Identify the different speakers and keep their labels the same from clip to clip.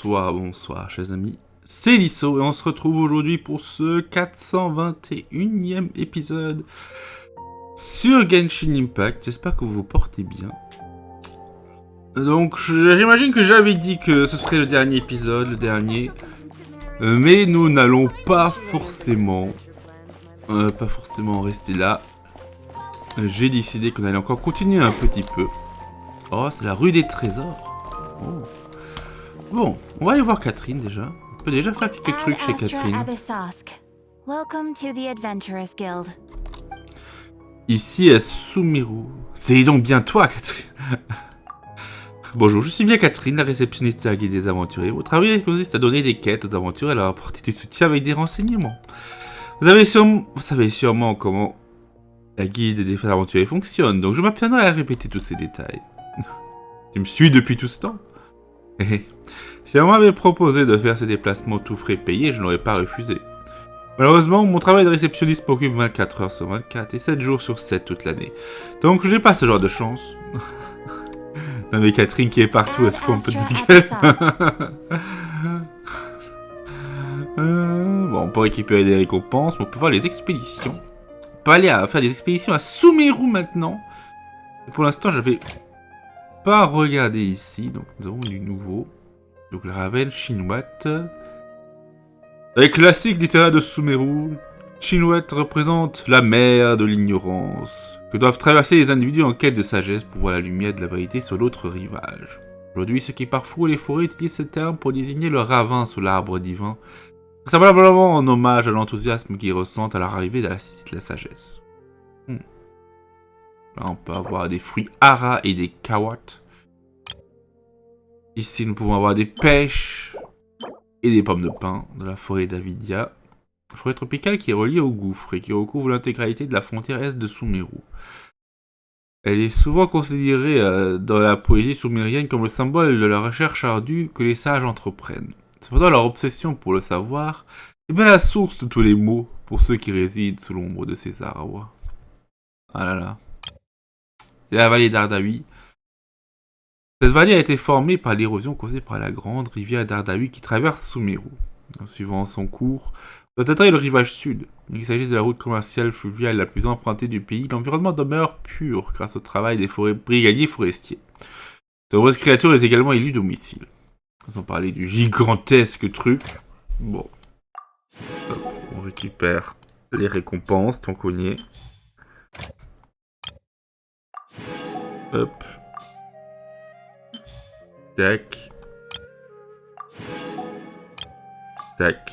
Speaker 1: Bonsoir, chers amis. C'est Deaso et on se retrouve aujourd'hui pour ce 421e épisode sur Genshin Impact. J'espère que vous vous portez bien. Donc, j'imagine que j'avais dit que ce serait le dernier épisode, mais nous n'allons pas forcément rester là. J'ai décidé qu'on allait encore continuer un petit peu. Oh, c'est la rue des trésors. Oh. Bon, on va aller voir Catherine déjà. On peut déjà faire quelques trucs chez Catherine. Ici à Sumeru. C'est donc bien toi, Catherine. Bonjour, je suis bien Catherine, la réceptionniste de la guide des aventuriers. Votre travail consiste à donner des quêtes aux aventuriers et à leur apporter du soutien avec des renseignements. Vous savez sûrement comment la guide des aventuriers fonctionne, donc je m'abstiendrai à répéter tous ces détails. Tu me suis depuis tout ce temps? Si on m'avait proposé de faire ces déplacements tout frais payés, je n'aurais pas refusé. Malheureusement, mon travail de réceptionniste m'occupe 24 heures sur 24 et 7 jours sur 7 toute l'année. Donc je n'ai pas ce genre de chance. Non mais Catherine qui est partout, elle se fout un peu de gueule. Bon, on peut récupérer des récompenses, mais on peut voir les expéditions. On peut aller faire des expéditions à Sumeru maintenant. Et pour l'instant, j'avais pas regardé ici, donc nous avons du nouveau. Donc la ravenne chinoise. Les classiques littéraires de Sumeru, Chinoette représente la mer de l'ignorance, que doivent traverser les individus en quête de sagesse pour voir la lumière de la vérité sur l'autre rivage. Aujourd'hui, ceux qui parfois les forêts utilisent ce terme pour désigner le ravin sous l'arbre divin, vraisemblablement en hommage à l'enthousiasme qu'ils ressentent à leur arrivée dans la cité de la sagesse. Là, on peut avoir des fruits hara et des kawat. Ici, nous pouvons avoir des pêches et des pommes de pin de la forêt d'Avidia. Forêt tropicale qui est reliée au gouffre et qui recouvre l'intégralité de la frontière est de Sumeru. Elle est souvent considérée dans la poésie sumérienne comme le symbole de la recherche ardue que les sages entreprennent. Cependant, leur obsession pour le savoir est bien la source de tous les maux pour ceux qui résident sous l'ombre de ces arbres. Ah là là. Et la vallée d'Ardahui. Cette vallée a été formée par l'érosion causée par la grande rivière d'Ardahui qui traverse Sumeru. En suivant son cours, on doit atteindre le rivage sud. Qu'il s'agisse de la route commerciale fluviale la plus empruntée du pays, l'environnement demeure pur grâce au travail des brigadiers forestiers. De nombreuses créatures est également élues domicile. Sans parler du gigantesque truc. Bon. Hop, on récupère les récompenses tant qu'on y est. Hop. Tac. Tac.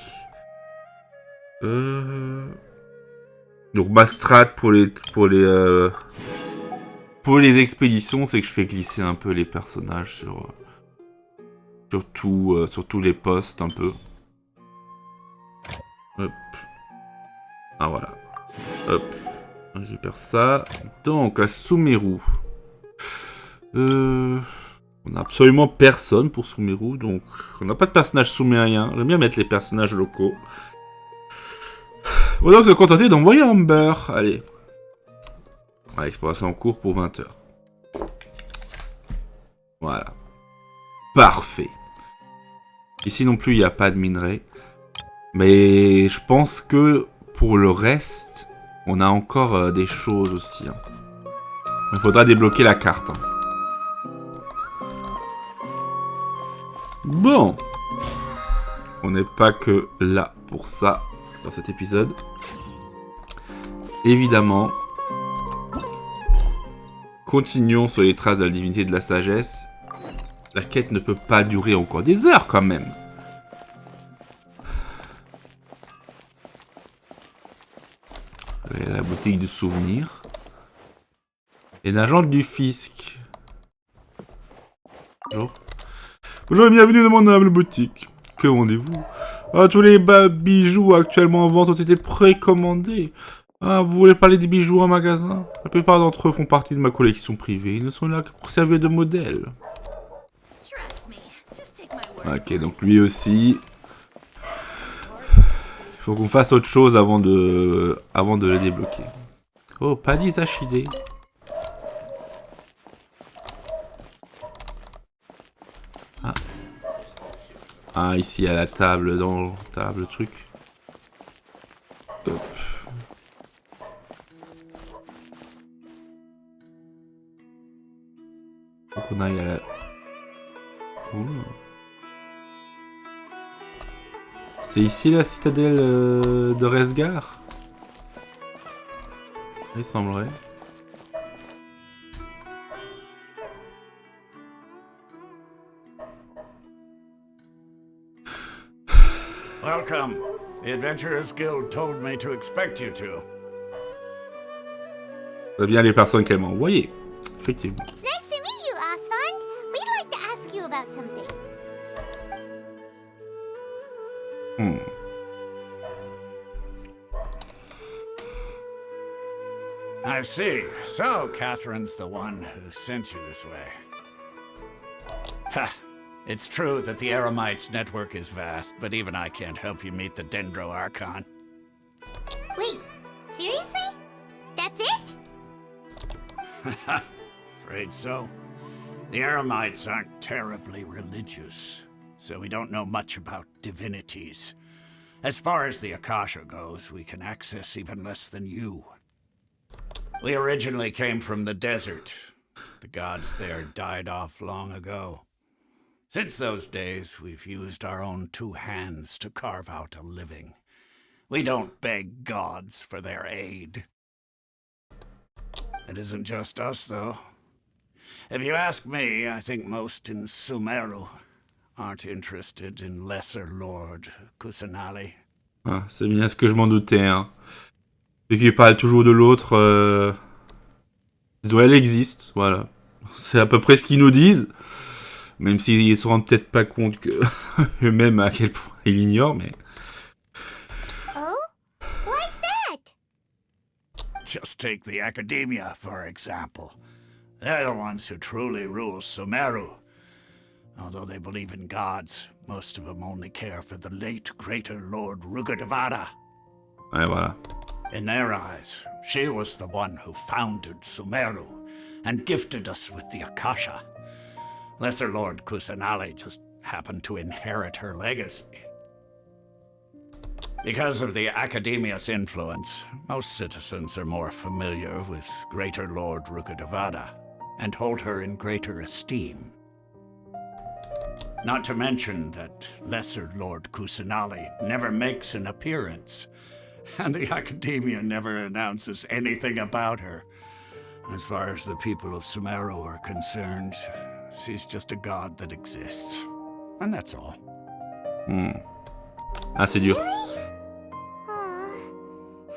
Speaker 1: Donc ma strat pour les expéditions, c'est que je fais glisser un peu les personnages sur tous les postes un peu. Hop. Ah voilà. Hop. On récupère ça. Donc à Sumeru. On n'a absolument personne pour Sumeru, donc on n'a pas de personnage sumérien. J'aime bien mettre les personnages locaux. On va donc se contenter d'envoyer Amber. Allez. Ouais, exploration en cours pour 20 heures. Voilà. Parfait. Ici non plus, il n'y a pas de minerai. Mais je pense que pour le reste, on a encore des choses aussi. Il faudra débloquer la carte. Bon. On n'est pas que là pour ça dans cet épisode. Évidemment. Continuons sur les traces de la divinité de la sagesse. La quête ne peut pas durer encore des heures quand même. La boutique de souvenirs. Et une agente du fisc. Bonjour. Bonjour et bienvenue dans mon humble boutique. Que vendez-vous? Tous les bijoux actuellement en vente ont été précommandés. Vous voulez parler des bijoux en magasin? La plupart d'entre eux font partie de ma collection privée. Ils ne sont là que pour servir de modèle. Ok, donc lui aussi. Il faut qu'on fasse autre chose avant de le débloquer. Oh, Paddy Zachide. Ah, ici à la table, dans table truc. Hop. Donc on aille à la... Ouh. C'est ici la citadelle de Resgar? Il semblerait.
Speaker 2: Welcome. The Adventurers Guild told me to expect you two.
Speaker 1: C'est bien les personnes qu'elle m'a envoyées. Effectivement.
Speaker 3: It's nice to meet you, Osfond. We'd like to ask you about something.
Speaker 2: I see. So, Catherine's the one who sent you this way. Ha! It's true that the Eremites' network is vast, but even I can't help you meet the Dendro Archon.
Speaker 3: Wait, seriously? That's it?
Speaker 2: Afraid so. The Eremites aren't terribly religious, so we don't know much about divinities. As far as the Akasha goes, we can access even less than you. We originally came from the desert. The gods there died off long ago. Since those days, we've used our own two hands to carve out a living. We don't beg gods for their aid. It isn't just us, though. If you ask me, I think most in Sumeru aren't interested in Lesser Lord Kusanali.
Speaker 1: Ah, c'est bien ce que je m'en doutais. Hein. Vu qu'il parle toujours de l'autre, elle existe, voilà. C'est à peu près ce qu'ils nous disent. Même s'ils ne se rendent peut-être pas compte que eux-mêmes à quel point ils l'ignorent, mais...
Speaker 3: Oh? Why's that?
Speaker 2: Just take the Academia, for example. They're the ones who truly rule Sumeru. Although they believe in gods, most of them only care for the late Greater Lord Rugudevada.
Speaker 1: Ouais, voilà.
Speaker 2: In their eyes, she was the one who founded Sumeru and gifted us with the Akasha. Lesser Lord Kusanali just happened to inherit her legacy. Because of the Academia's influence, most citizens are more familiar with Greater Lord Rugudevada and hold her in greater esteem. Not to mention that Lesser Lord Kusanali never makes an appearance, and the Academia never announces anything about her. As far as the people of Sumeru are concerned, she's just a god that exists. And that's all.
Speaker 1: Ah, c'est dur.
Speaker 3: Really? Aw.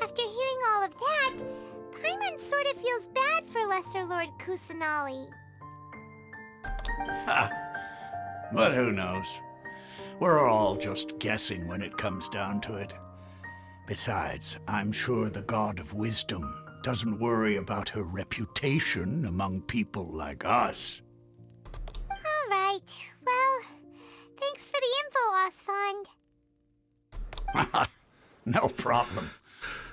Speaker 3: After hearing all of that, Paimon sort of feels bad for Lesser Lord Kusanali.
Speaker 2: Ha! But who knows? We're all just guessing when it comes down to it. Besides, I'm sure the God of Wisdom doesn't worry about her reputation among people like us.
Speaker 3: All right. Well, thanks for the info, Osfond.
Speaker 2: No problem.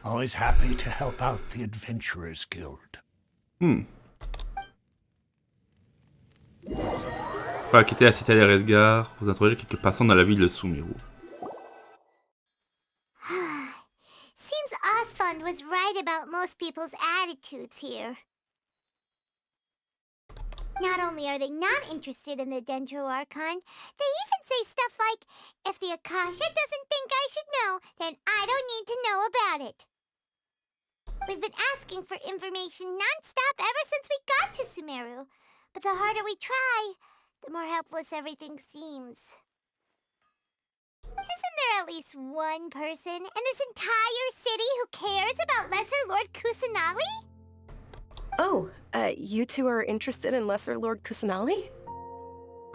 Speaker 2: Always happy to help out the Adventurers Guild.
Speaker 1: Après quitter la cité de Resgar, vous interrogez quelques passants dans la ville de Sumeru.
Speaker 3: Seems Osfond was right about most people's attitudes here. Not only are they not interested in the Dendro Archon, they even say stuff like, if the Akasha doesn't think I should know, then I don't need to know about it. We've been asking for information non-stop ever since we got to Sumeru, but the harder we try, the more helpless everything seems. Isn't there at least one person in this entire city who cares about Lesser Lord Kusanali?
Speaker 4: Oh, you two are interested in Lesser Lord Kusanali?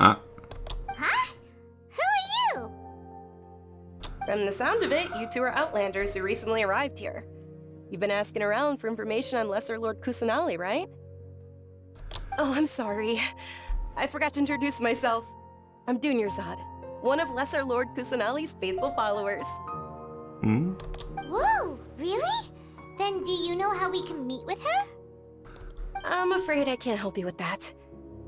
Speaker 1: Ah,
Speaker 3: Huh? Who are you?
Speaker 4: From the sound of it, you two are Outlanders who recently arrived here. You've been asking around for information on Lesser Lord Kusanali, right? Oh, I'm sorry. I forgot to introduce myself. I'm Dunyarzad, one of Lesser Lord Kusanali's faithful followers.
Speaker 3: Whoa, really? Then do you know how we can meet with her?
Speaker 4: I'm afraid I can't help you with that.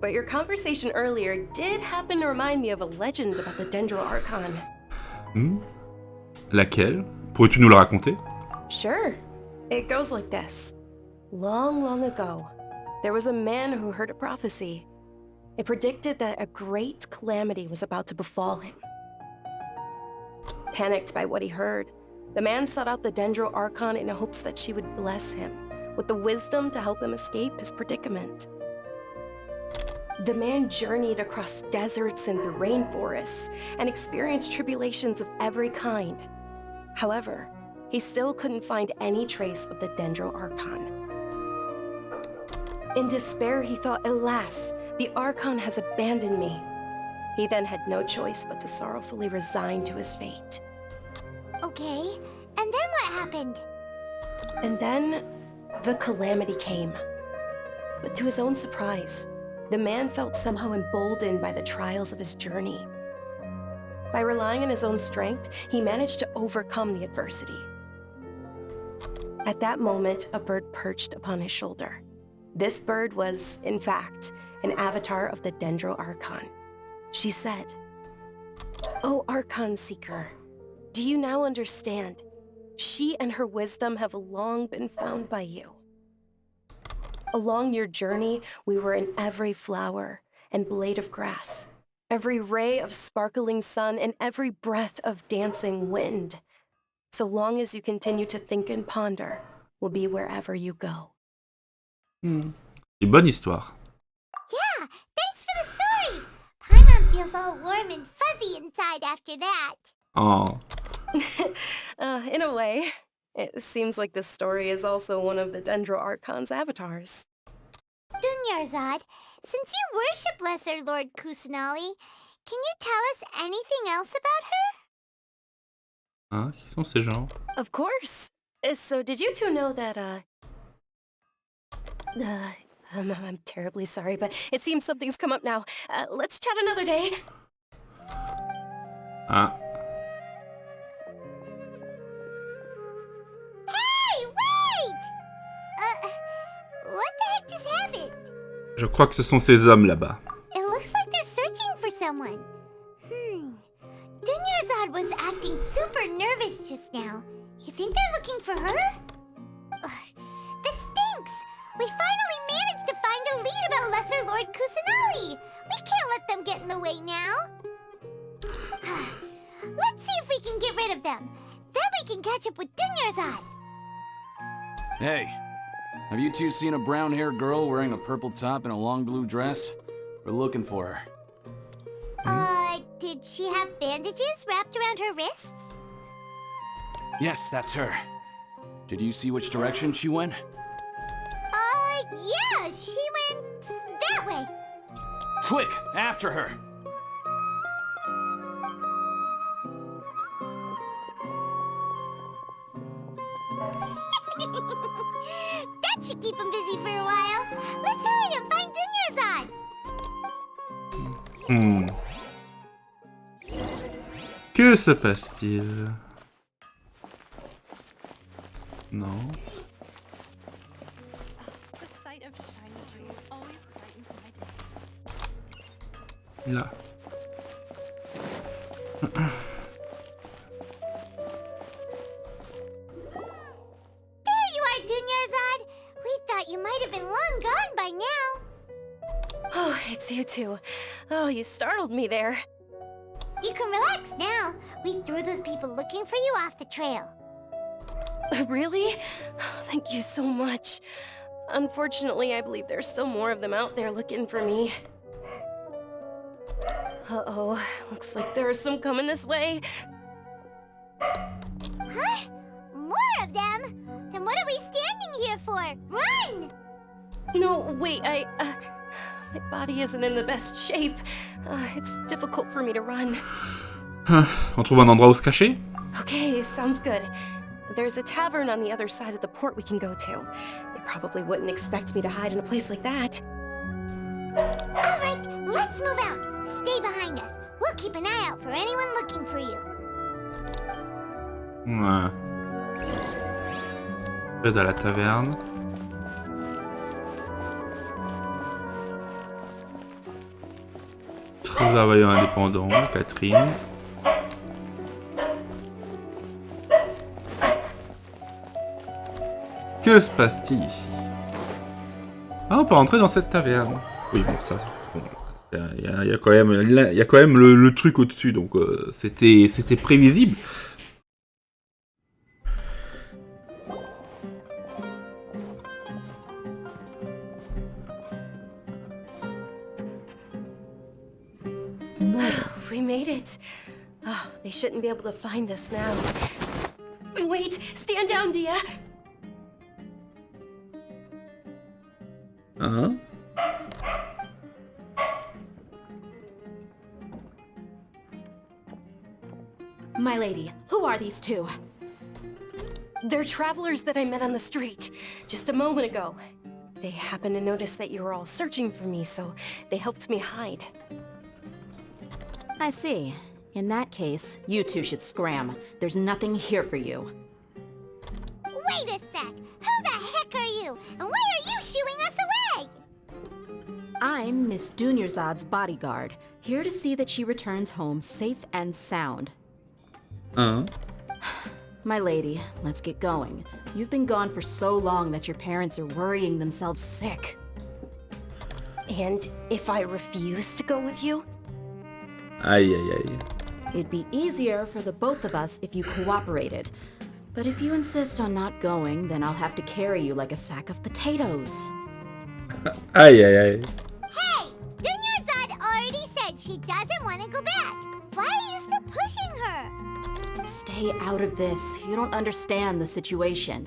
Speaker 4: But your conversation earlier did happen to remind me of a legend about the Dendro Archon.
Speaker 1: Laquelle? Pourrais-tu nous la raconter?
Speaker 4: Sure. It goes like this. Long, long ago, there was a man who heard a prophecy. It predicted that a great calamity was about to befall him. Panicked by what he heard, the man sought out the Dendro Archon in hopes that she would bless him with the wisdom to help him escape his predicament. The man journeyed across deserts and through rainforests and experienced tribulations of every kind. However, he still couldn't find any trace of the Dendro Archon. In despair, he thought, alas, the Archon has abandoned me. He then had no choice but to sorrowfully resign to his fate.
Speaker 3: Okay, and then what happened?
Speaker 4: And then, the calamity came. But to his own surprise, the man felt somehow emboldened by the trials of his journey. By relying on his own strength, he managed to overcome the adversity. At that moment, a bird perched upon his shoulder. This bird was, in fact, an avatar of the Dendro Archon. She said, "O Archon Seeker, do you now understand? She and her wisdom have long been found by you. Along your journey, we were in every flower and blade of grass, every ray of sparkling sun, and every breath of dancing wind. So long as you continue to think and ponder, we'll be wherever you go."
Speaker 1: Une bonne histoire.
Speaker 3: Yeah, thanks for the story. Paimon feels all warm and fuzzy inside after that.
Speaker 1: Oh.
Speaker 4: In a way, it seems like this story is also one of the Dendro Archon's avatars.
Speaker 3: Dunyarzad, since you worship Lesser Lord Kusanali, can you tell us anything else about her?
Speaker 1: Hein? Qui sont ces gens?
Speaker 4: Of course. So did you two know that, I'm terribly sorry, but it seems something's come up now. Let's chat another day.
Speaker 1: Ah.
Speaker 3: Hey, wait! What the heck just happened?
Speaker 1: Je crois que ce sont ces hommes là-bas.
Speaker 3: It looks like they're searching for someone. Dunyarzad was acting super nervous just now. You think they're looking for her? This stinks! We finally managed to find a lead about Lesser Lord Kusanali! We can't let them get in the way now! Let's see if we can get rid of them. Then we can catch up with Dunyarzad.
Speaker 5: Hey, have you two seen a brown-haired girl wearing a purple top and a long blue dress? We're looking for her.
Speaker 3: Did she have bandages wrapped around her wrists?
Speaker 5: Yes, that's her. Did you see which direction she went?
Speaker 3: Yeah, she went that way.
Speaker 5: Quick, after her!
Speaker 3: That should keep him busy for a while. Let's hurry and find Dunyarzad.
Speaker 1: Que se passe-t-il? Non.
Speaker 6: The sight of shiny jewels always brightens my day.
Speaker 1: Là.
Speaker 3: There you are, Dunyarzad. We thought you might have been long gone by now.
Speaker 4: Oh, it's you two. Oh, you startled me there.
Speaker 3: You can relax now. We threw those people looking for you off the trail.
Speaker 4: Really? Thank you so much. Unfortunately, I believe there's still more of them out there looking for me. Uh-oh, looks like there are some coming this way.
Speaker 3: Huh? More of them? Then what are we standing here for? Run!
Speaker 4: No, wait, my body isn't in the best shape. It's difficult for me to run.
Speaker 1: On trouve un endroit où se cacher?
Speaker 4: Okay, sounds good. There's a tavern on the other side of the port we can go to. They probably wouldn't expect me to hide in a place like that.
Speaker 3: All right, let's move out. Stay behind us. We'll keep an eye out for anyone looking for you.
Speaker 1: Ouais. Dans la taverne. travailleur indépendant, Catherine. Que se passe-t-il ici? Ah, on peut rentrer dans cette taverne. Oui, bon, ça... Il y a quand même le truc au-dessus, donc c'était prévisible.
Speaker 4: We made it. Oh, they shouldn't be able to find us now. Wait, stand down, Dia.
Speaker 1: Hein?
Speaker 7: My lady, who are these two?
Speaker 4: They're travelers that I met on the street just a moment ago. They happened to notice that you were all searching for me, so they helped me hide.
Speaker 7: I see. In that case, you two should scram. There's nothing here for you.
Speaker 3: Wait a sec! Who the heck are you? And why are you shooing us away?
Speaker 7: I'm Miss Dunyarzad's bodyguard, here to see that she returns home safe and sound.
Speaker 1: Hein?
Speaker 7: My lady, let's get going. You've been gone for so long that your parents are worrying themselves sick.
Speaker 4: And if I refuse to go with you?
Speaker 1: Aïe, aïe, aïe.
Speaker 7: It'd be easier for the both of us if you cooperated. But if you insist on not going, then I'll have to carry you like a sack of potatoes.
Speaker 1: Aïe, aïe, aïe.
Speaker 3: Hey! Dunyarzad already said she doesn't want to go back. Why are you still pushing her?
Speaker 7: Stay out of this. You don't understand the situation.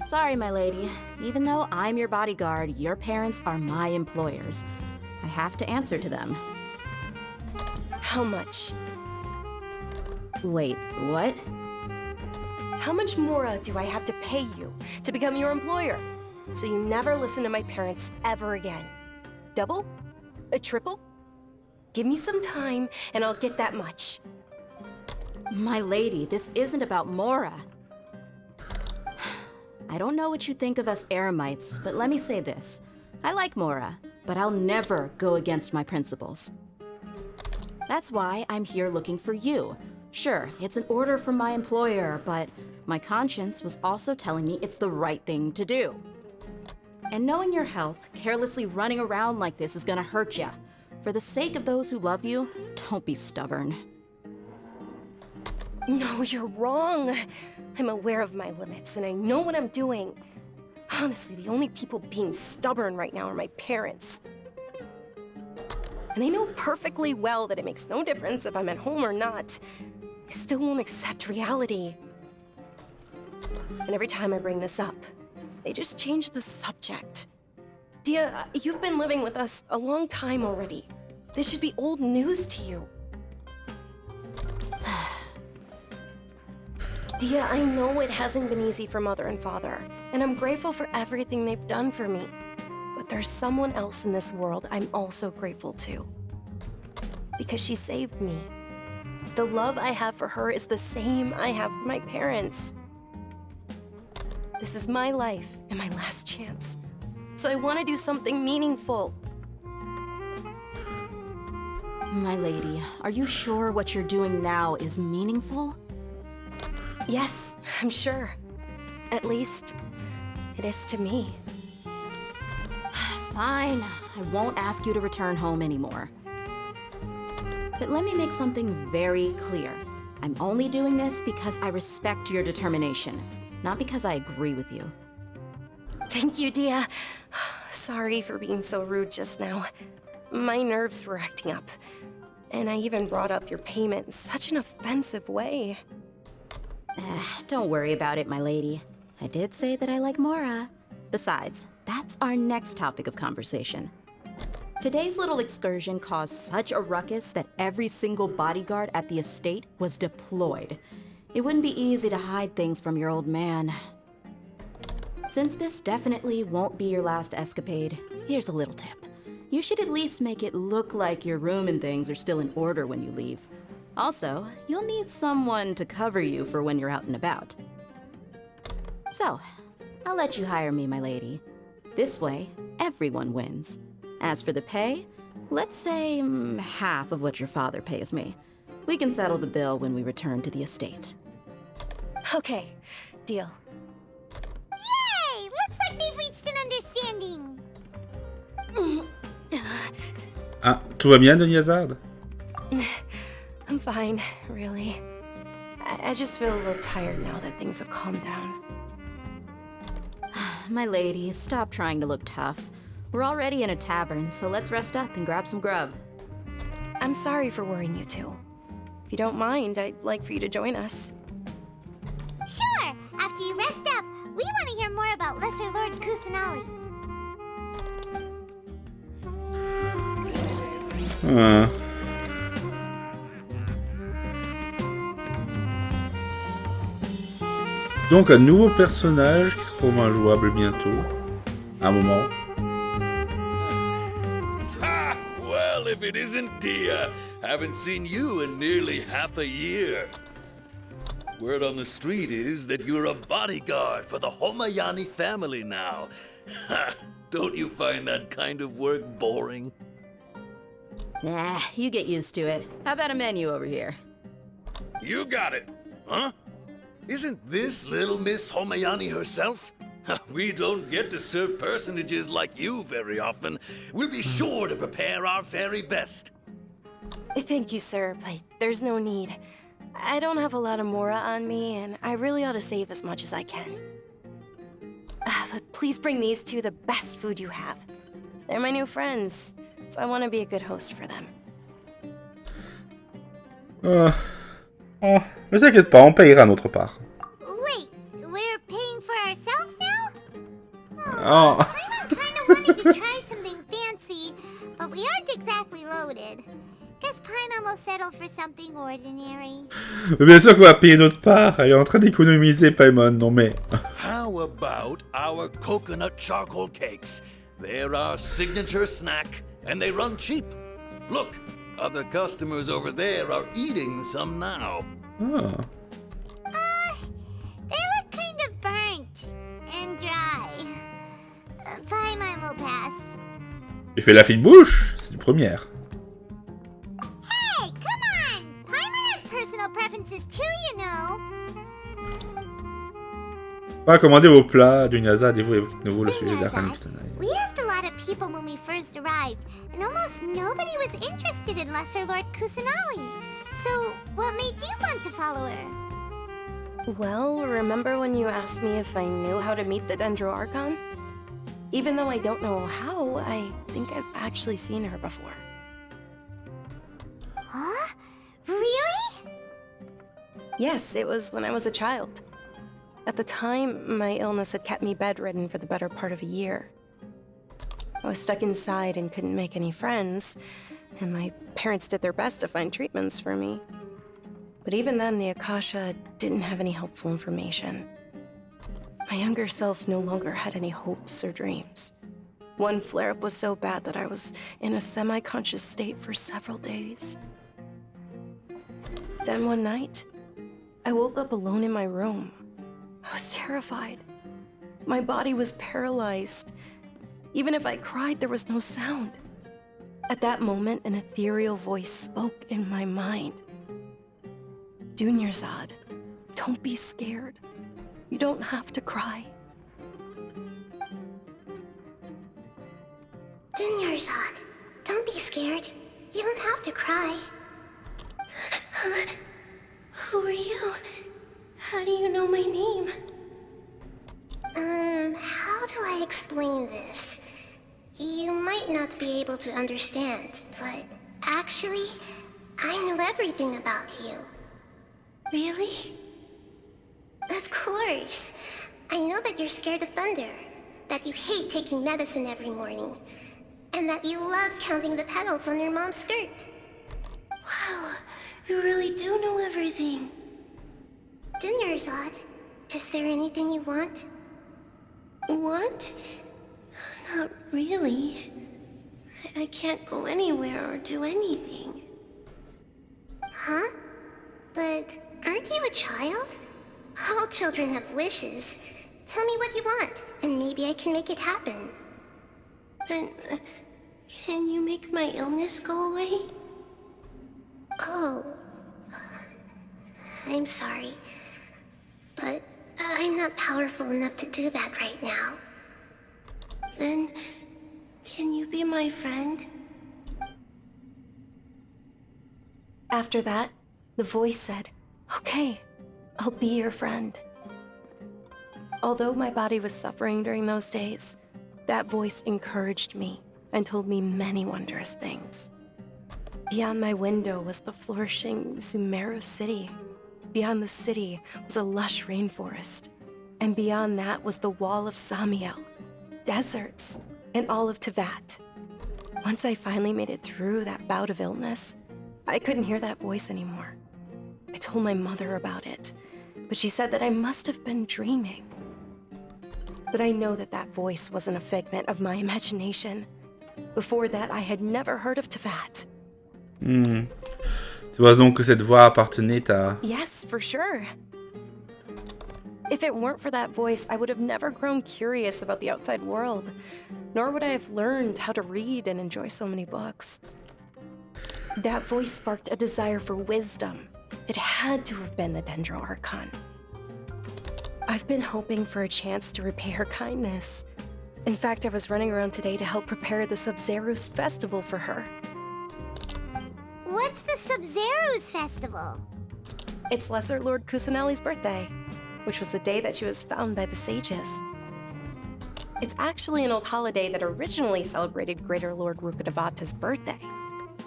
Speaker 7: Sorry, my lady. Even though I'm your bodyguard, your parents are my employers. I have to answer to them.
Speaker 4: How much?
Speaker 7: Wait, what?
Speaker 4: How much more do I have to pay you to become your employer? So you never listen to my parents ever again. Double? A triple? Give me some time and I'll get that much.
Speaker 7: My lady, this isn't about Mora. I don't know what you think of us Eremites, but let me say this. I like Mora, but I'll never go against my principles. That's why I'm here looking for you. Sure, it's an order from my employer, but my conscience was also telling me it's the right thing to do. And knowing your health, carelessly running around like this is gonna hurt ya. For the sake of those who love you, don't be stubborn.
Speaker 4: No, you're wrong. I'm aware of my limits and I know what I'm doing. Honestly, the only people being stubborn right now are my parents. And I know perfectly well that it makes no difference if I'm at home or not. I still won't accept reality. And every time I bring this up, they just change the subject. Dia, you've been living with us a long time already. This should be old news to you. Dia, I know it hasn't been easy for Mother and Father, and I'm grateful for everything they've done for me. But there's someone else in this world I'm also grateful to. Because she saved me. The love I have for her is the same I have for my parents. This is my life and my last chance. So I want to do something meaningful.
Speaker 7: My lady, are you sure what you're doing now is meaningful?
Speaker 4: Yes, I'm sure. At least, it is to me.
Speaker 7: Fine, I won't ask you to return home anymore. But let me make something very clear. I'm only doing this because I respect your determination, not because I agree with you.
Speaker 4: Thank you, Dia. Sorry for being so rude just now. My nerves were acting up. And I even brought up your payment in such an offensive way.
Speaker 7: Don't worry about it, my lady. I did say that I like Mora. Besides, that's our next topic of conversation. Today's little excursion caused such a ruckus that every single bodyguard at the estate was deployed. It wouldn't be easy to hide things from your old man. Since this definitely won't be your last escapade, here's a little tip. You should at least make it look like your room and things are still in order when you leave. Also, you'll need someone to cover you for when you're out and about. So, I'll let you hire me, my lady. This way, everyone wins. As for the pay, Let's say half of what your father pays me. We can settle the bill when we return to the estate.
Speaker 4: Okay, deal.
Speaker 3: Yay! Looks like they've reached an understanding.
Speaker 1: Ah, tout va bien, Denis Hazard?
Speaker 4: I'm fine, really. I just feel a little tired now that things have calmed down.
Speaker 7: My lady, stop trying to look tough. We're already in a tavern, so let's rest up and grab some grub.
Speaker 4: I'm sorry for worrying you two. If you don't mind, I'd like for you to join us.
Speaker 3: Sure! After you rest up, we want to hear more about Lesser Lord Kusanali.
Speaker 1: Donc un nouveau personnage qui sera probablement jouable bientôt. Un moment.
Speaker 8: Ha! Well, if it isn't Dia. Haven't seen you in nearly half a year. Word on the street is that you're a bodyguard for the Homayani family now. Ha! Don't you find that kind of work boring?
Speaker 7: Nah, you get used to it. How about a menu over here?
Speaker 8: You got it. Huh? Isn't this little Miss Homayani herself? We don't get to serve personages like you very often. We'll be sure to prepare our very best.
Speaker 4: Thank you, sir, but there's no need. I don't have a lot of mora on me, and I really ought to save as much as I can. But please bring these two the best food you have. They're my new friends, so I want to be a good host for them.
Speaker 1: Ne t'inquiète pas, on payera notre part.
Speaker 3: Wait, we're paying for ourselves now?
Speaker 1: Oh.
Speaker 3: Paimon kinda wanted to try something fancy, but we aren't exactly loaded. Guess Paimon will settle for something ordinary.
Speaker 1: Bien sûr qu'on va payer notre part. Elle est en train d'économiser, Paimon. Non mais...
Speaker 8: How about our coconut charcoal cakes? They're our signature snack, and they run cheap. Look, other customers over there are eating some now.
Speaker 1: Ah.
Speaker 3: They look kind of burnt and dry. Paimon will pass.
Speaker 1: Il fait la fine bouche. C'est une première.
Speaker 3: Hey, come on! Paimon has personal preferences too, you know.
Speaker 1: On va commander vos plats. Denis Hazard évoque de nouveau le sujet d'Archan.
Speaker 3: We asked a lot of people when we first arrived, and almost nobody was interested in Lesser Lord Kusanali. So, what made you want to follow her?
Speaker 4: Well, remember when you asked me if I knew how to meet the Dendro Archon? Even though I don't know how, I think I've actually seen her before.
Speaker 3: Huh? Really?
Speaker 4: Yes, it was when I was a child. At the time, my illness had kept me bedridden for the better part of a year. I was stuck inside and couldn't make any friends, and my parents did their best to find treatments for me. But even then, the Akasha didn't have any helpful information. My younger self no longer had any hopes or dreams. One flare-up was so bad that I was in a semi-conscious state for several days. Then one night, I woke up alone in my room. I was terrified. My body was paralyzed. Even if I cried, there was no sound. At that moment, an ethereal voice spoke in my mind. Dunyarzad, don't be scared. You don't have to cry.
Speaker 3: Dunyarzad, don't be scared. You don't have to cry. Who are you? How do you know my name? How do I explain this? You might not be able to understand, but actually, I know everything about you. Really? Of course. I know that you're scared of thunder, that you hate taking medicine every morning, and that you love counting the petals on your mom's skirt. Wow, you really do know everything. Dunyarzad, is there anything you want? Want? Not really. I can't go anywhere or do anything. Huh? But aren't you a child? All children have wishes. Tell me what you want, and maybe I can make it happen. But
Speaker 9: Can you make my illness go away? Oh. I'm sorry. But I'm not powerful enough to do that right now. Then, can you be my friend?
Speaker 4: After that, the voice said, "Okay, I'll be your friend." Although my body was suffering during those days, that voice encouraged me and told me many wondrous things. Beyond my window was the flourishing Sumeru city. Beyond the city was a lush rainforest. And beyond that was the wall of Samiel, deserts, and all of Teyvat. Once I finally made it through that bout of illness, I couldn't hear that voice anymore. I told my mother about it, but she said that I must have been dreaming. But I know that that voice wasn't a figment of my imagination. Before that, I had never heard of Teyvat.
Speaker 1: Tu vois donc que cette voix appartenait à...
Speaker 4: Yes, for sure. If it weren't for that voice, I would have never grown curious about the outside world, nor would I have learned how to read and enjoy so many books. That voice sparked a desire for wisdom. It had to have been the Dendro Archon. I've been hoping for a chance to repay her kindness. In fact, I was running around today to help prepare the Sub-Zero's festival for her.
Speaker 3: What's the Sub-Zero's festival?
Speaker 4: It's Lesser Lord Kusanali's birthday, which was the day that she was found by the sages. It's actually an old holiday that originally celebrated Greater Lord Rukkhadevata's birthday.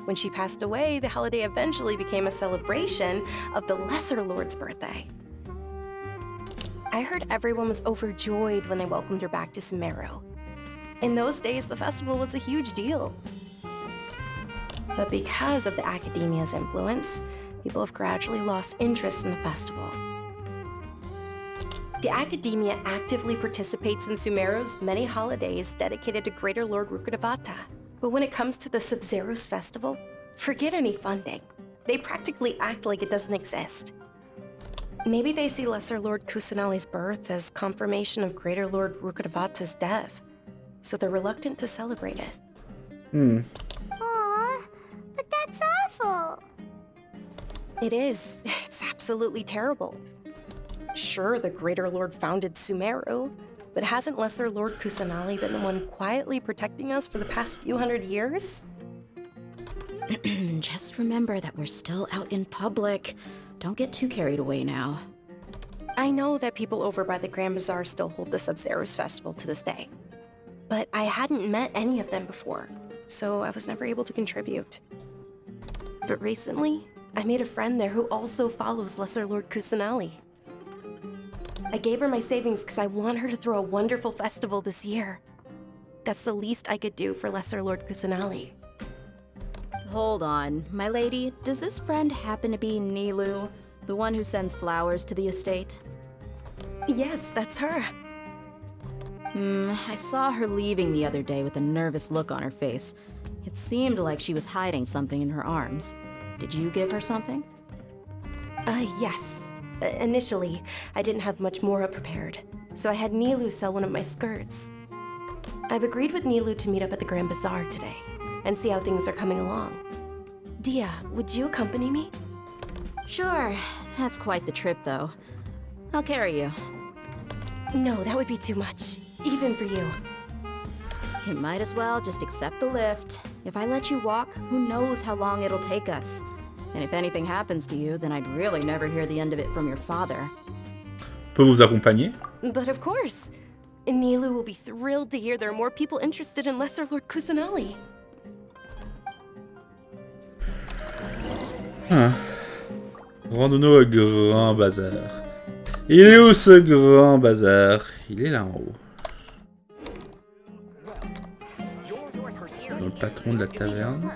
Speaker 4: When she passed away, the holiday eventually became a celebration of the Lesser Lord's birthday. I heard everyone was overjoyed when they welcomed her back to Sumeru. In those days, the festival was a huge deal. But because of the academia's influence, people have gradually lost interest in the festival. The academia actively participates in Sumeru's many holidays dedicated to Greater Lord Rukkhadevata. But when it comes to the Sub-Zero's festival, forget any funding. They practically act like it doesn't exist. Maybe they see Lesser Lord Kusanali's birth as confirmation of Greater Lord Rukkhadevata's death, so they're reluctant to celebrate it.
Speaker 3: Aw, but that's awful.
Speaker 4: It is. It's absolutely terrible. Sure, the Greater Lord founded Sumeru, but hasn't Lesser Lord Kusanali been the one quietly protecting us for the past few hundred years?
Speaker 7: Just remember that we're still out in public. Don't get too carried away now.
Speaker 4: I know that people over by the Grand Bazaar still hold the Sub-Zero's festival to this day, but I hadn't met any of them before, so I was never able to contribute. But recently, I made a friend there who also follows Lesser Lord Kusanali. I gave her my savings because I want her to throw a wonderful festival this year. That's the least I could do for Lesser Lord Kusanali.
Speaker 7: Hold on, my lady, does this friend happen to be Nilou, the one who sends flowers to the estate?
Speaker 4: Yes, that's her.
Speaker 7: I saw her leaving the other day with a nervous look on her face. It seemed like she was hiding something in her arms. Did you give her something?
Speaker 4: Yes. Initially, I didn't have much more prepared, so I had Nilou sell one of my skirts. I've agreed with Nilou to meet up at the Grand Bazaar today and see how things are coming along. Dia, would you accompany me?
Speaker 7: Sure, that's quite the trip though. I'll carry you.
Speaker 4: No, that would be too much, even for you.
Speaker 7: You might as well just accept the lift. If I let you walk, who knows how long it'll take us. And if anything happens to you, then I'd really never hear the end of it from your father.
Speaker 1: Peut vous accompagner?
Speaker 4: But of course. Nilou will be thrilled to hear there are more people interested in Lesser Lord Kusanali.
Speaker 1: Rendons-nous au grand bazar. Il est où ce grand bazar? Il est là en haut. Dans le patron de la taverne.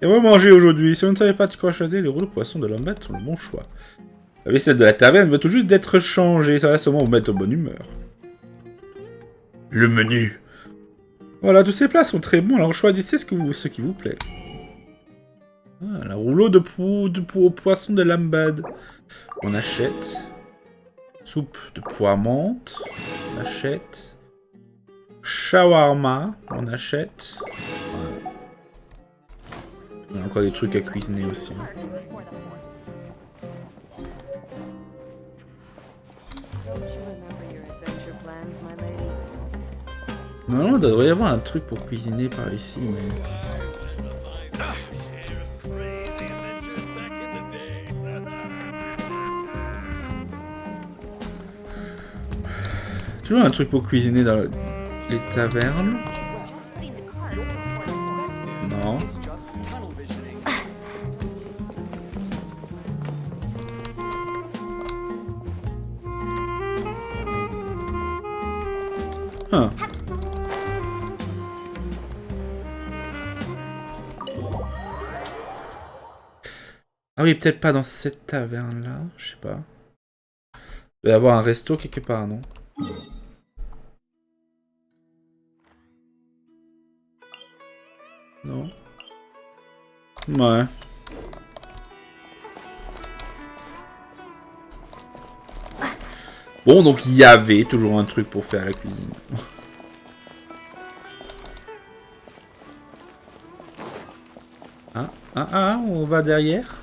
Speaker 1: Et on va manger aujourd'hui. Si vous ne savez pas de quoi choisir, les rouleaux de poisson de l'omelette sont le bon choix. La vaisselle de la taverne va tout juste d'être changée. Ça va sûrement vous mettre de bonne humeur. Le menu. Voilà, tous ces plats sont très bons, alors choisissez ce qui vous plaît. Ah, un rouleau de poisson de lambade. On achète. Soupe de pois menthe. On achète. Shawarma, on achète. Ouais. Il y a encore des trucs à cuisiner aussi. Normalement, il devrait y avoir un truc pour cuisiner par ici, mais... Toujours un truc pour cuisiner dans les tavernes. Non. Huh. Ah oui, peut-être pas dans cette taverne-là, je sais pas. Il doit y avoir un resto quelque part, non? Non. Ouais. Bon, donc il y avait toujours un truc pour faire la cuisine. On va derrière.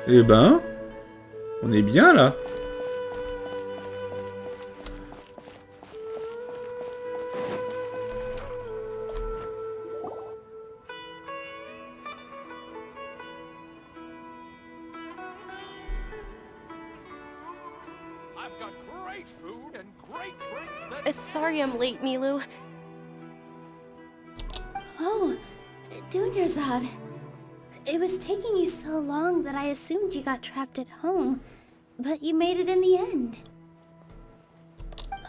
Speaker 1: Eh ben, on est bien là.
Speaker 4: Sorry I'm late, Milu.
Speaker 9: Oh, Dunyarzad. It was taking you so long that I assumed you got trapped at home, but you made it in the end.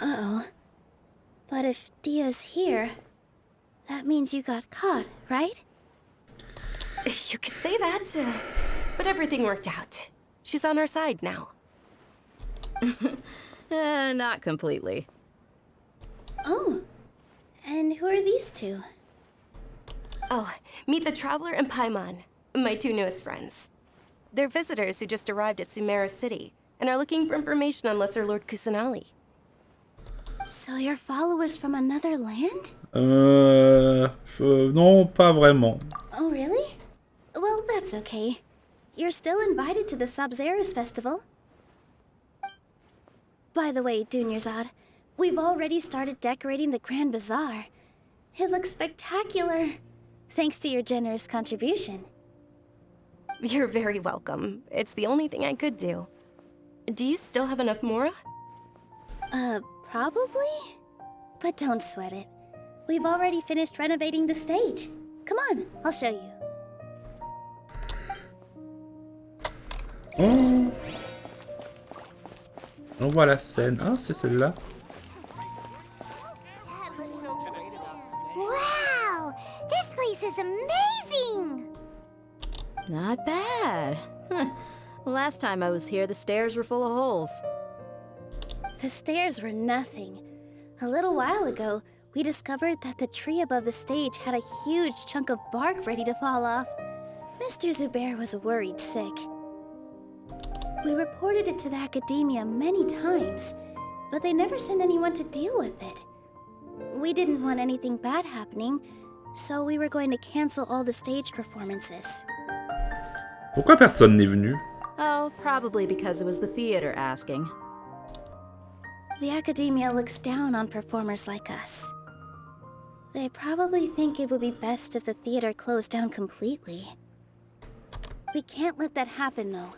Speaker 9: Uh-oh. But if Dia's here, that means you got caught, right?
Speaker 4: You could say that, but everything worked out. She's on our side now.
Speaker 7: Not completely.
Speaker 9: Oh, and who are these two?
Speaker 4: Oh, meet the Traveler and Paimon, my two newest friends. They're visitors who just arrived at Sumeru City and are looking for information on Lesser Lord Kusanali.
Speaker 9: So you're followers from another land?
Speaker 1: Non, pas vraiment.
Speaker 9: Oh, really? Well, that's okay. You're still invited to the Sabzerus festival. By the way, Dunyarzad, we've already started decorating the Grand Bazaar. It looks spectacular, thanks to your generous contribution.
Speaker 4: You're very welcome. It's the only thing I could do. Do you still have enough Mora?
Speaker 9: Probably? But don't sweat it. We've already finished renovating the stage. Come on, I'll show you.
Speaker 1: Oh. On voit la scène. Ah, c'est celle-là.
Speaker 3: Wow! This place is amazing!
Speaker 7: Not bad. Last time I was here, the stairs were full of holes.
Speaker 9: The stairs were nothing. A little while ago, we discovered that the tree above the stage had a huge chunk of bark ready to fall off. Mr. Zubair was worried sick. We reported it to the academia many times, but they never sent anyone to deal with it. We didn't want anything bad happening, so we were going to cancel all the stage performances.
Speaker 1: Pourquoi personne n'est venu?
Speaker 7: Oh, probably because it was the theater asking.
Speaker 9: The academia looks down on performers like us. They probably think it would be best if the theater closed down completely. We can't let that happen, though.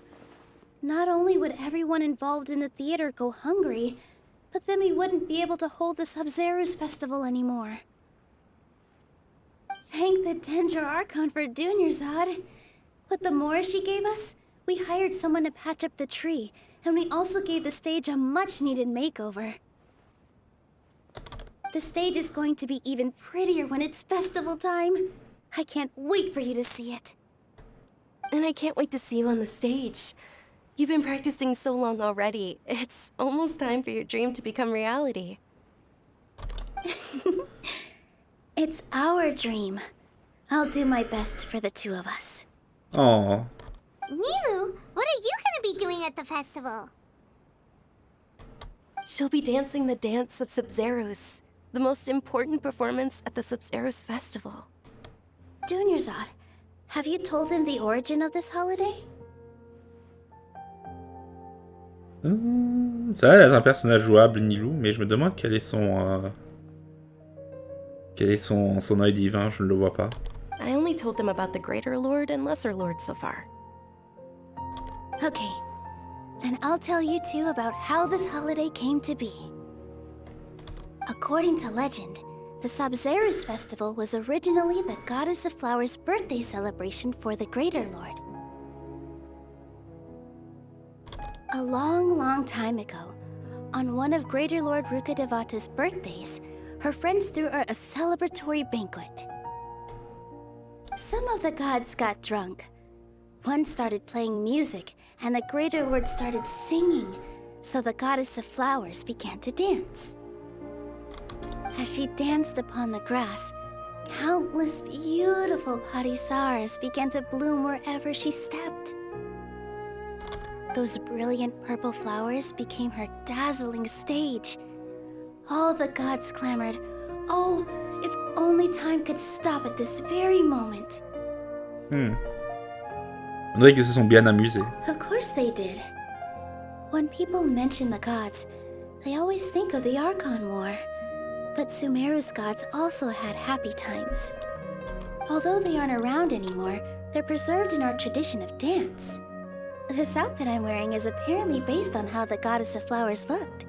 Speaker 9: Not only would everyone involved in the theater go hungry, but then we wouldn't be able to hold the Sabzerus festival anymore. Thank the Dendro Archon for Dunyarzad. With the Mora she gave us, we hired someone to patch up the tree, and we also gave the stage a much-needed makeover. The stage is going to be even prettier when it's festival time. I can't wait for you to see it.
Speaker 4: And I can't wait to see you on the stage. You've been practicing so long already. It's almost time for your dream to become reality.
Speaker 9: It's our dream. I'll do my best for the two of us.
Speaker 1: Oh.
Speaker 3: Nilu, what are you gonna be doing at the festival?
Speaker 4: She'll be dancing the dance of Sub-Zeros, the most important performance at the Sub-Zeros festival.
Speaker 9: Dunyarzad, have you told him the origin of this holiday?
Speaker 1: Ça a l'air d'être un personnage jouable, Nilou, mais je me demande quel est son œil divin, je ne le vois pas.
Speaker 4: I only told them about the Greater Lord and Lesser Lord so far.
Speaker 9: Okay, then I'll tell you two about how this holiday came to be. According to legend, the Sub-Zeros festival was originally the Goddess of Flowers' birthday celebration for the Greater Lord. A long time ago, on one of Greater Lord Rukkhadevata's birthdays, her friends threw her a celebratory banquet. Some of the gods got drunk. One started playing music, and the Greater Lord started singing, so the Goddess of Flowers began to dance. As she danced upon the grass, countless beautiful parisaras began to bloom wherever she stepped. Those brilliant purple flowers became her dazzling stage. All the gods clamored, "Oh, if only time could stop at this very moment."
Speaker 1: On dirait qu'ils se sont bien amusés.
Speaker 9: Of course they did. When people mention the gods, they always think of the Archon War. But Sumeru's gods also had happy times. Although they aren't around anymore, they're preserved in our tradition of dance. This outfit I'm wearing is apparently based on how the Goddess of Flowers looked.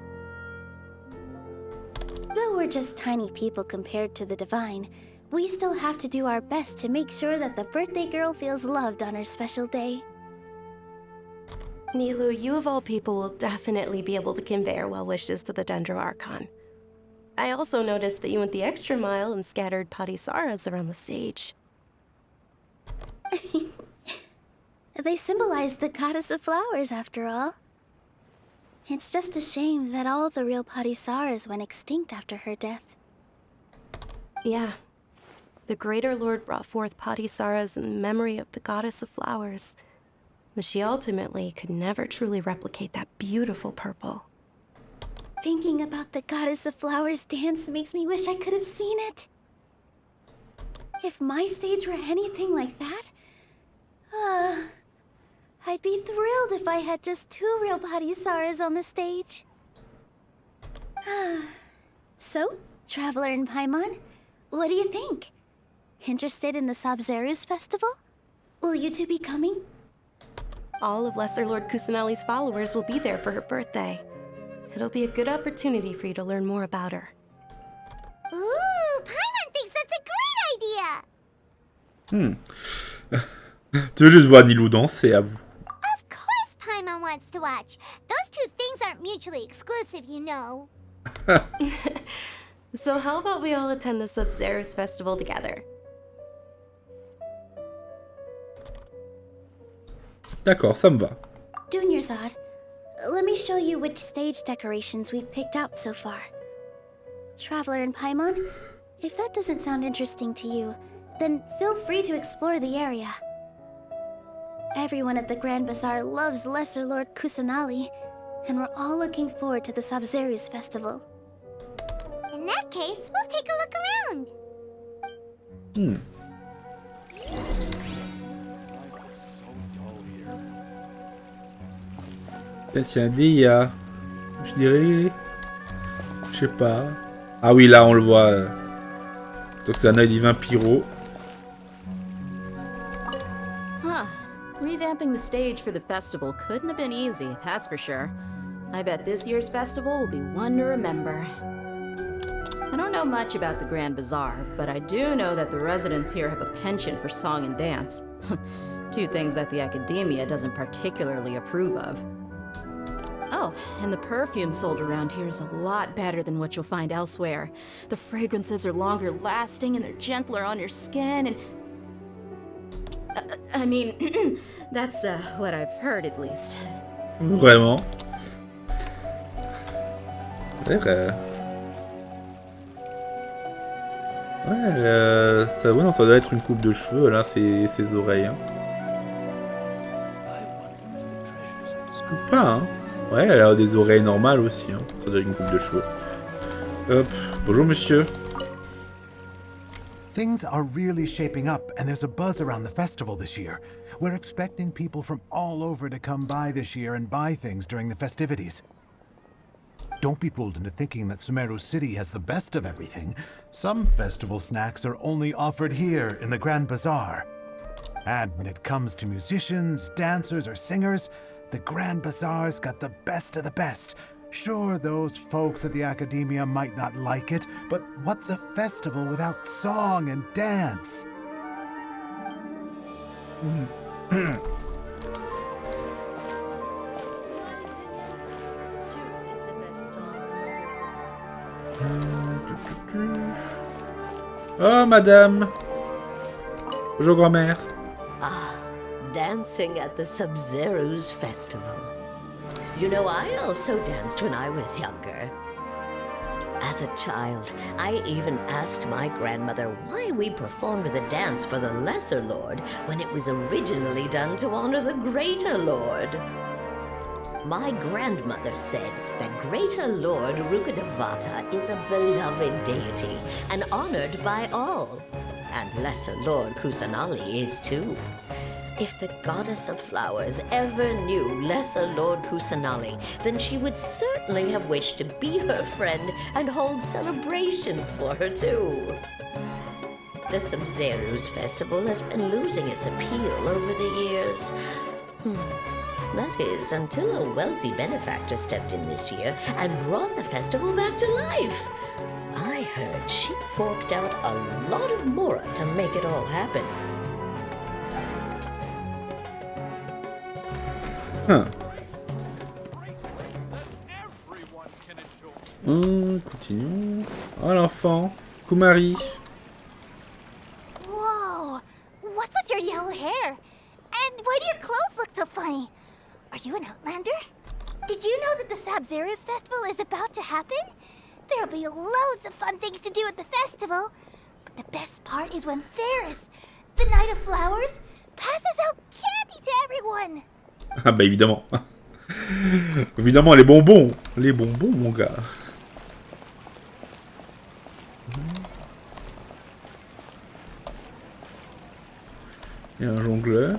Speaker 9: Though we're just tiny people compared to the Divine, we still have to do our best to make sure that the birthday girl feels loved on her special day.
Speaker 4: Nilu, you of all people will definitely be able to convey our well wishes to the Dendro Archon. I also noticed that you went the extra mile and scattered parisaras around the stage.
Speaker 9: They symbolize the Goddess of Flowers, after all. It's just a shame that all the real parisaras went extinct after her death.
Speaker 4: Yeah. The Greater Lord brought forth parisaras in memory of the Goddess of Flowers, but she ultimately could never truly replicate that beautiful purple.
Speaker 9: Thinking about the Goddess of Flowers dance makes me wish I could have seen it. If my stage were anything like that, I'd be thrilled if I had just 2 real parisaras on the stage. So, Traveler and Paimon, what do you think? Interested in the Sub-Zeros festival? Will you two be coming?
Speaker 4: All of Lesser Lord Kusanali's followers will be there for her birthday. It'll be a good opportunity for you to learn more about her.
Speaker 3: Ooh, Paimon thinks that's a great idea!
Speaker 1: Tu veux juste voir Nilou danser, à vous.
Speaker 3: Of course Paimon wants to watch. Those two things aren't mutually exclusive, you know.
Speaker 4: So how about we all attend the Sub-Zeros festival together?
Speaker 1: D'accord, ça me va.
Speaker 9: Dunyarzad, let me show you which stage decorations we've picked out so far. Traveler and Paimon, if that doesn't sound interesting to you, then feel free to explore the area. Everyone at the Grand Bazaar loves Lesser Lord Kusanali, and we're all looking forward to the Sub-Zeros festival.
Speaker 3: In that case, we'll take a look around.
Speaker 1: Tiens, Dia. Je dirais... Je sais pas... Ah oui, là, on le voit. Donc c'est un œil divin pyro.
Speaker 7: Huh. Revamping the stage for the festival couldn't have been easy, that's for sure. I bet this year's festival will be one to remember. I don't know much about the Grand Bazaar, but I do know that the residents here have a penchant for song and dance. 2 things that the academia doesn't particularly approve of. Oh, and the perfume sold around here is a lot better than what you'll find elsewhere. The fragrances are longer lasting and they're gentler on your skin and... I mean, that's what I've heard at least.
Speaker 1: Vraiment. C'est vrai. Ouais, ça, ouais, non, ça doit être une coupe de cheveux, là, ses oreilles. Hein. Ou pas, hein. Ouais, elle a des oreilles normales aussi, hein. Ça doit être une coupe de cheveux. Hop, bonjour monsieur.
Speaker 10: Things are really shaping up, and there's a buzz around the festival this year. We're expecting people from all over to come by this year and buy things during the festivities. Don't be fooled into thinking that Sumeru City has the best of everything. Some festival snacks are only offered here in the Grand Bazaar. And when it comes to musicians, dancers, or singers, the Grand Bazaar's got the best of the best. Sure, those folks at the Academia might not like it, but what's a festival without song and dance?
Speaker 1: Oh, madame. Bonjour, grand-mère.
Speaker 11: Ah, dancing at the Sub-Zero's festival. You know, I also danced when I was younger. As a child, I even asked my grandmother why we performed the dance for the Lesser Lord when it was originally done to honor the Greater Lord. My grandmother said that Greater Lord Rukkhadevata is a beloved deity and honored by all. And Lesser Lord Kusanali is too. If the goddess of flowers ever knew Lesser Lord Kusanali, then she would certainly have wished to be her friend and hold celebrations for her too. The Sub-Zero's festival has been losing its appeal over the years. That is, until a wealthy benefactor stepped in this year and brought the festival back to life. I heard she forked out a lot of mora to make it all happen.
Speaker 1: Huh. Continuons. Oh, l'enfant. Kumari.
Speaker 3: Whoa! What's with your yellow hair? And why do your clothes look so funny? Are you an Outlander? Did you know that the Sub-Zero's festival is about to happen? There'll be loads of fun things to do at the festival. But the best part is when Ferris, the Knight of Flowers, passes out candy to everyone.
Speaker 1: Ah bah évidemment. Évidemment les bonbons. Les bonbons mon gars. Il y a un jongleur.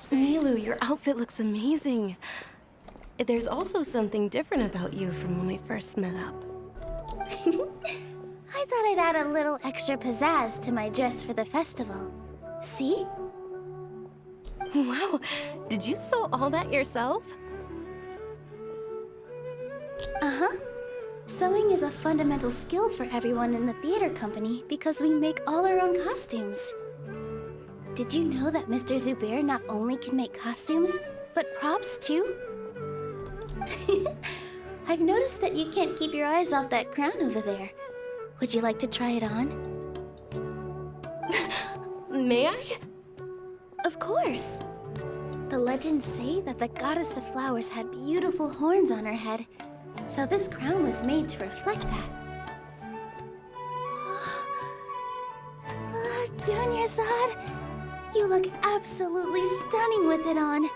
Speaker 4: Nilu, your outfit looks amazing. There's also something different about you from when we first met up.
Speaker 9: I thought I'd add a little extra pizzazz to my dress for the festival. See?
Speaker 4: Wow, did you sew all that yourself?
Speaker 9: Uh-huh. Sewing is a fundamental skill for everyone in the theater company because we make all our own costumes. Did you know that Mr. Zubair not only can make costumes, but props too? I've noticed that you can't keep your eyes off that crown over there. Would you like to try it on?
Speaker 4: May I?
Speaker 9: Of course! The legends say that the goddess of flowers had beautiful horns on her head, so this crown was made to reflect that. Dunyazad, you look absolutely stunning with it on.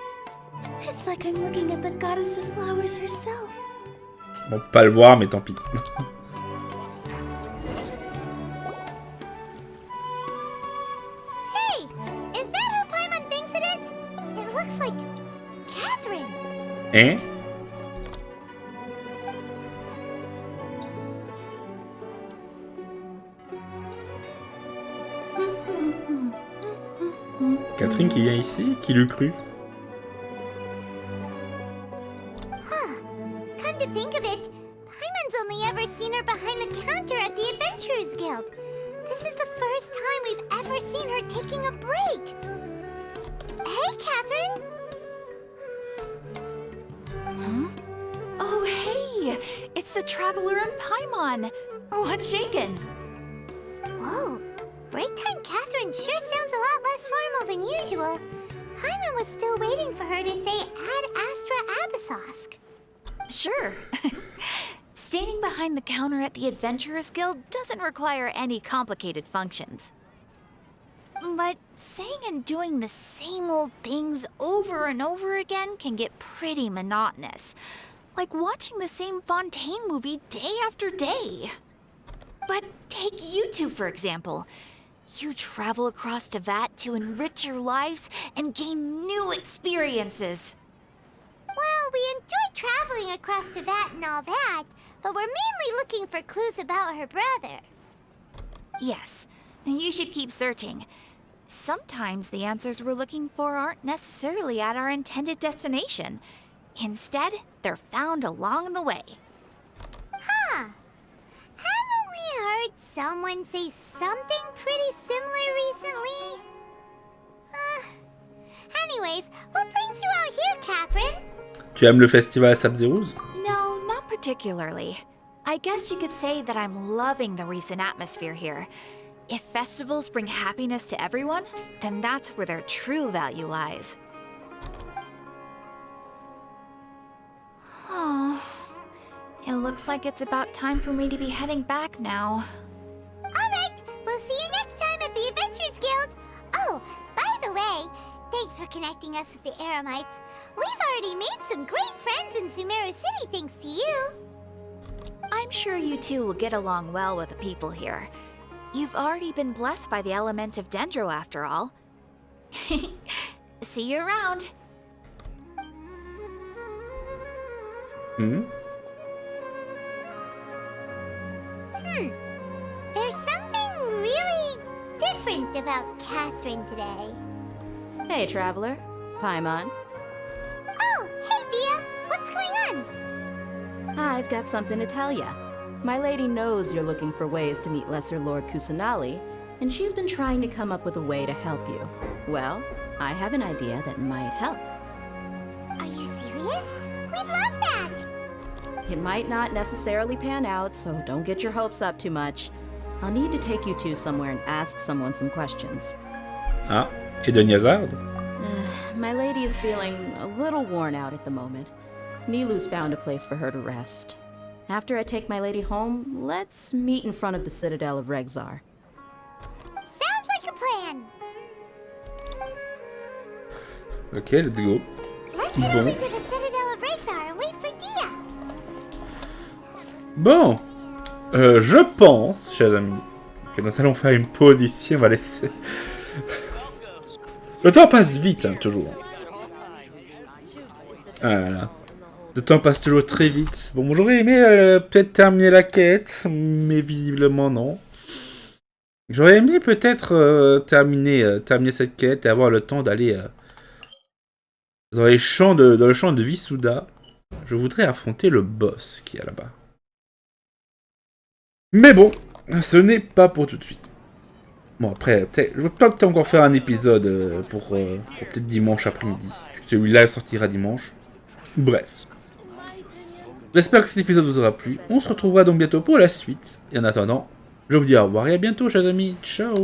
Speaker 9: It's like I'm looking at the goddess of flowers herself.
Speaker 1: On peut pas le voir mais tant pis. Hein? Catherine qui vient ici? Qui l'eût cru?
Speaker 3: Come to think of it, Paimon's only ever seen her behind the counter at the Adventurers Guild. This is the first time we've ever seen her taking a break. Hey, Catherine!
Speaker 12: Oh, hey! It's the Traveler and Paimon! What's shaken?
Speaker 3: Whoa! Break time Catherine sure sounds a lot less formal than usual. Paimon was still waiting for her to say Ad Astra Abyssosk.
Speaker 12: Sure. Standing behind the counter at the Adventurers Guild doesn't require any complicated functions. But saying and doing the same old things over and over again can get pretty monotonous. Like watching the same Fontaine movie day after day. But take you two, for example. You travel across Tevat to enrich your lives and gain new experiences.
Speaker 3: Well, we enjoy traveling across Tevat and all that, but we're mainly looking for clues about her brother.
Speaker 12: Yes, you should keep searching. Sometimes the answers we're looking for aren't necessarily at our intended destination. Instead, they're found along the way.
Speaker 3: Huh. Haven't we heard someone say something pretty similar recently? Anyways, what brings you out here, Catherine?
Speaker 1: Tu aimes le festival Sub-Zeros?
Speaker 12: No, not particularly. I guess you could say that I'm loving the recent atmosphere here. If festivals bring happiness to everyone, then that's where their true value lies. Oh, it looks like it's about time for me to be heading back now.
Speaker 3: Alright, we'll see you next time at the Adventurers Guild. Oh, by the way, thanks for connecting us with the Eremites. We've already made some great friends in Sumeru City thanks to you.
Speaker 12: I'm sure you two will get along well with the people here. You've already been blessed by the element of Dendro after all. See you around.
Speaker 3: There's something really different about Catherine today.
Speaker 7: Hey, traveler. Paimon.
Speaker 3: Oh, hey, Dia. What's going on?
Speaker 7: I've got something to tell ya. My lady knows you're looking for ways to meet Lesser Lord Kusanali, and she's been trying to come up with a way to help you. Well, I have an idea that might help.
Speaker 3: Are you serious? We'd love that!
Speaker 7: It might not necessarily pan out, so don't get your hopes up too much. I'll need to take you two somewhere and ask someone some questions.
Speaker 1: Ah, et de Niazard?
Speaker 7: My lady is feeling a little worn out at the moment. Nilu's found a place for her to rest. After I take my lady home, let's meet in front of the Citadel of Regzar.
Speaker 3: Sounds like a plan!
Speaker 1: Ok, let's go.
Speaker 3: Let's head over to the Citadel of Regzar and wait for Dia!
Speaker 1: Bon, je pense, chers amis, que nous allons faire une pause ici. On va laisser. Le temps passe vite, hein, toujours. Voilà. Le temps passe toujours très vite. Bon, j'aurais aimé peut-être terminer la quête, mais visiblement non. J'aurais aimé peut-être terminer cette quête et avoir le temps d'aller dans le champ de Visuda. Je voudrais affronter le boss qui est là-bas. Mais bon, ce n'est pas pour tout de suite. Bon, après, je vais peut-être encore faire un épisode pour peut-être dimanche après-midi. Celui-là sortira dimanche. Bref. J'espère que cet épisode vous aura plu. On se retrouvera donc bientôt pour la suite. Et en attendant, je vous dis au revoir et à bientôt, chers amis. Ciao.